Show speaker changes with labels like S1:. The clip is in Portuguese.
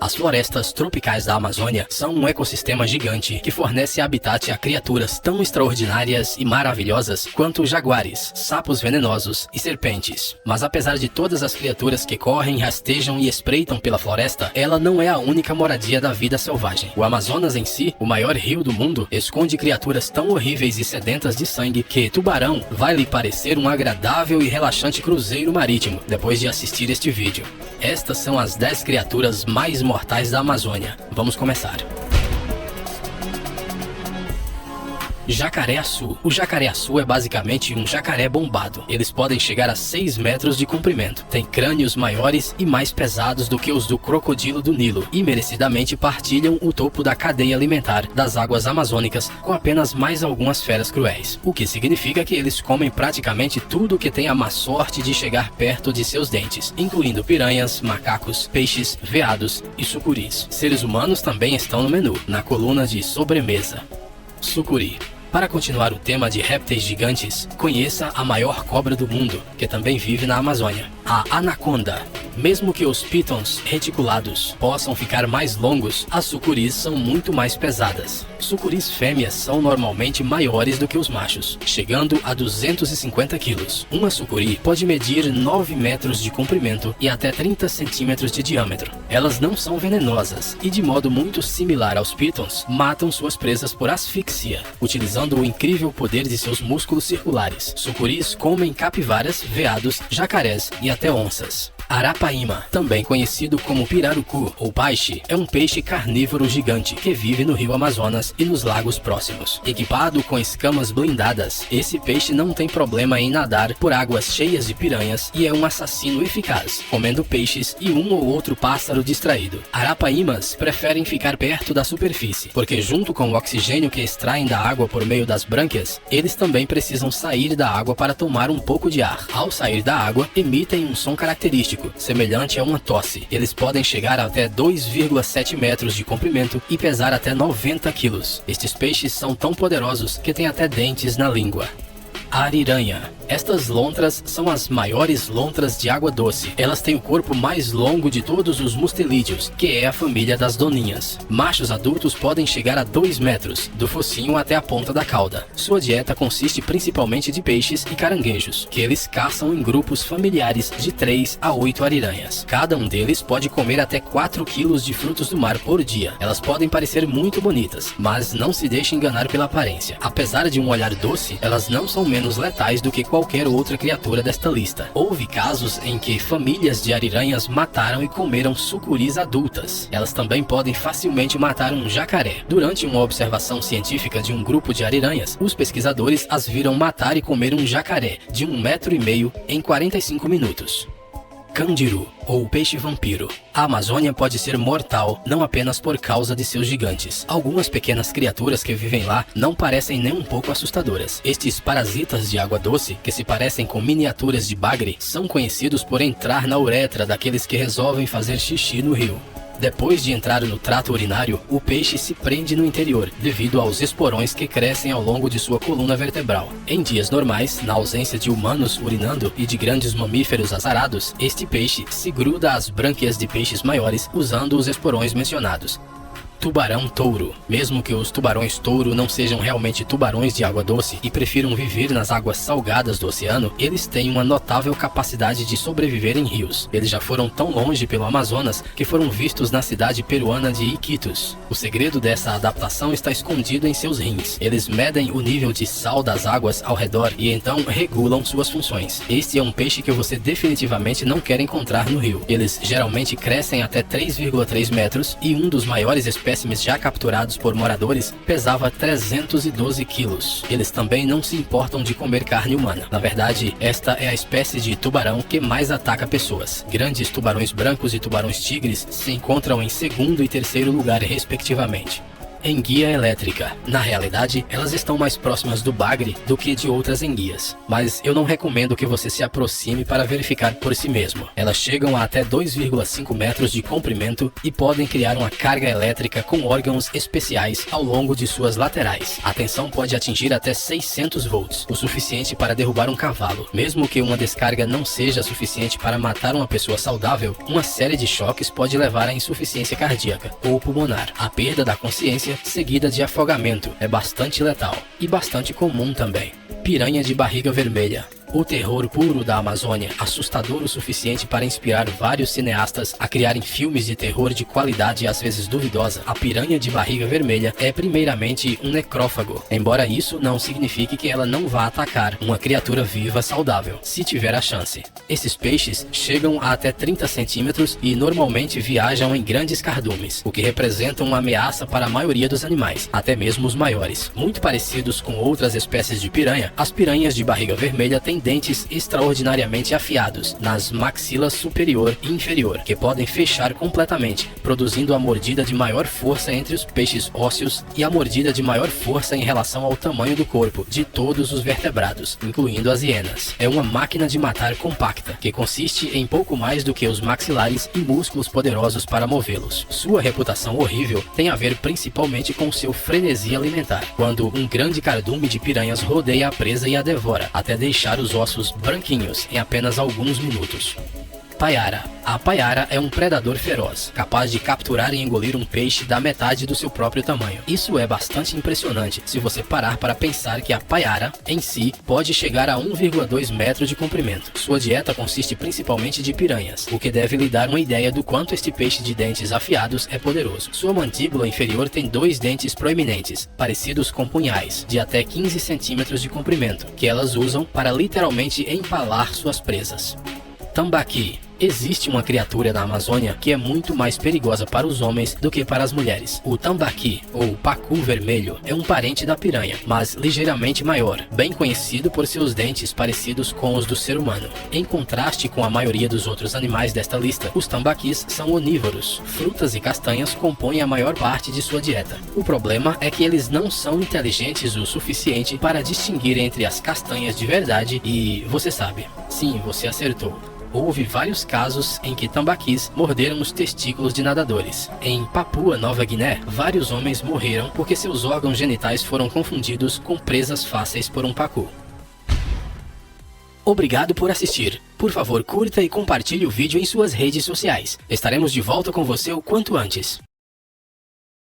S1: As florestas tropicais da Amazônia são um ecossistema gigante que fornece habitat a criaturas tão extraordinárias e maravilhosas quanto jaguares, sapos venenosos e serpentes. Mas apesar de todas as criaturas que correm, rastejam e espreitam pela floresta, ela não é a única moradia da vida selvagem. O Amazonas em si, o maior rio do mundo, esconde criaturas tão horríveis e sedentas de sangue que Tubarão vai lhe parecer um agradável e relaxante cruzeiro marítimo depois de assistir este vídeo. Estas são as 10 criaturas mais mortais da Amazônia. Vamos começar. Jacaré-açu. O jacaré-açu é basicamente um jacaré bombado. Eles podem chegar a 6 metros de comprimento. Tem crânios maiores e mais pesados do que os do crocodilo do Nilo e merecidamente partilham o topo da cadeia alimentar das águas amazônicas com apenas mais algumas feras cruéis. O que significa que eles comem praticamente tudo que tem a má sorte de chegar perto de seus dentes, incluindo piranhas, macacos, peixes, veados e sucuris. Seres humanos também estão no menu, na coluna de sobremesa. Sucuri. Para continuar o tema de répteis gigantes, conheça a maior cobra do mundo, que também vive na Amazônia, a anaconda. Mesmo que os pitons reticulados possam ficar mais longos, as sucuris são muito mais pesadas. Sucuris fêmeas são normalmente maiores do que os machos, chegando a 250 quilos. Uma sucuri pode medir 9 metros de comprimento e até 30 centímetros de diâmetro. Elas não são venenosas e, de modo muito similar aos pitons, matam suas presas por asfixia, utilizando o incrível poder de seus músculos circulares. Sucuris comem capivaras, veados, jacarés e até onças. Arapaíma, também conhecido como pirarucu ou peixe, é um peixe carnívoro gigante que vive no rio Amazonas e nos lagos próximos. Equipado com escamas blindadas, esse peixe não tem problema em nadar por águas cheias de piranhas e é um assassino eficaz, comendo peixes e um ou outro pássaro distraído. Arapaímas preferem ficar perto da superfície, porque junto com o oxigênio que extraem da água por meio das brânquias, eles também precisam sair da água para tomar um pouco de ar. Ao sair da água, emitem um som característico, semelhante a uma tosse. Eles podem chegar até 2,7 metros de comprimento e pesar até 90 quilos. Estes peixes são tão poderosos que têm até dentes na língua. Ariranha. Estas lontras são as maiores lontras de água doce. Elas têm o corpo mais longo de todos os mustelídeos, que é a família das doninhas. Machos adultos podem chegar a 2 metros, do focinho até a ponta da cauda. Sua dieta consiste principalmente de peixes e caranguejos, que eles caçam em grupos familiares de 3 a 8 ariranhas. Cada um deles pode comer até 4 quilos de frutos do mar por dia. Elas podem parecer muito bonitas, mas não se deixe enganar pela aparência. Apesar de um olhar doce, elas não são menos letais do que qualquer outra criatura desta lista. Houve casos em que famílias de ariranhas mataram e comeram sucuris adultas. Elas também podem facilmente matar um jacaré. Durante uma observação científica de um grupo de ariranhas, os pesquisadores as viram matar e comer um jacaré de 1,5 metros em 45 minutos. Candiru, ou peixe vampiro. A Amazônia pode ser mortal não apenas por causa de seus gigantes. Algumas pequenas criaturas que vivem lá não parecem nem um pouco assustadoras. Estes parasitas de água doce, que se parecem com miniaturas de bagre, são conhecidos por entrar na uretra daqueles que resolvem fazer xixi no rio. Depois de entrar no trato urinário, o peixe se prende no interior, devido aos esporões que crescem ao longo de sua coluna vertebral. Em dias normais, na ausência de humanos urinando e de grandes mamíferos azarados, este peixe se gruda às brânquias de peixes maiores usando os esporões mencionados. Tubarão-touro. Mesmo que os tubarões-touro não sejam realmente tubarões de água doce e prefiram viver nas águas salgadas do oceano, eles têm uma notável capacidade de sobreviver em rios. Eles já foram tão longe pelo Amazonas que foram vistos na cidade peruana de Iquitos. O segredo dessa adaptação está escondido em seus rins. Eles medem o nível de sal das águas ao redor e então regulam suas funções. Este é um peixe que você definitivamente não quer encontrar no rio. Eles geralmente crescem até 3,3 metros e um dos maiores espécimes já capturados por moradores pesava 312 quilos. Eles também não se importam de comer carne humana. Na verdade, esta é a espécie de tubarão que mais ataca pessoas. Grandes tubarões brancos e tubarões tigres se encontram em segundo e terceiro lugar, respectivamente. Enguia elétrica. Na realidade, elas estão mais próximas do bagre do que de outras enguias, mas eu não recomendo que você se aproxime para verificar por si mesmo. Elas chegam a até 2,5 metros de comprimento e podem criar uma carga elétrica com órgãos especiais ao longo de suas laterais. A tensão pode atingir até 600 volts, o suficiente para derrubar um cavalo. Mesmo que uma descarga não seja suficiente para matar uma pessoa saudável, uma série de choques pode levar à insuficiência cardíaca ou pulmonar. A perda da consciência seguida de afogamento é bastante letal e bastante comum também. Piranha de barriga vermelha. O terror puro da Amazônia, assustador o suficiente para inspirar vários cineastas a criarem filmes de terror de qualidade às vezes duvidosa. A piranha de barriga vermelha é primeiramente um necrófago, embora isso não signifique que ela não vá atacar uma criatura viva saudável, se tiver a chance. Esses peixes chegam a até 30 centímetros e normalmente viajam em grandes cardumes, o que representa uma ameaça para a maioria dos animais, até mesmo os maiores. Muito parecidos com outras espécies de piranha, as piranhas de barriga vermelha têm dentes extraordinariamente afiados nas maxilas superior e inferior, que podem fechar completamente, produzindo a mordida de maior força entre os peixes ósseos e a mordida de maior força em relação ao tamanho do corpo de todos os vertebrados, incluindo as hienas. É uma máquina de matar compacta, que consiste em pouco mais do que os maxilares e músculos poderosos para movê-los. Sua reputação horrível tem a ver principalmente com seu frenesi alimentar, quando um grande cardume de piranhas rodeia a presa e a devora, até deixar os ossos branquinhos em apenas alguns minutos. Paiara. A paiara é um predador feroz, capaz de capturar e engolir um peixe da metade do seu próprio tamanho. Isso é bastante impressionante se você parar para pensar que a paiara, em si, pode chegar a 1,2 metros de comprimento. Sua dieta consiste principalmente de piranhas, o que deve lhe dar uma ideia do quanto este peixe de dentes afiados é poderoso. Sua mandíbula inferior tem 2 dentes proeminentes, parecidos com punhais, de até 15 centímetros de comprimento, que elas usam para literalmente empalar suas presas. Tambaqui. Existe uma criatura na Amazônia que é muito mais perigosa para os homens do que para as mulheres. O tambaqui, ou pacu vermelho, é um parente da piranha, mas ligeiramente maior, bem conhecido por seus dentes parecidos com os do ser humano. Em contraste com a maioria dos outros animais desta lista, os tambaquis são onívoros. Frutas e castanhas compõem a maior parte de sua dieta. O problema é que eles não são inteligentes o suficiente para distinguir entre as castanhas de verdade e, você sabe, sim, você acertou. Houve vários casos em que tambaquis morderam os testículos de nadadores. Em Papua Nova Guiné, vários homens morreram porque seus órgãos genitais foram confundidos com presas fáceis por um pacu. Obrigado por assistir. Por favor, curta e compartilhe o vídeo em suas redes sociais. Estaremos de volta com você o quanto antes.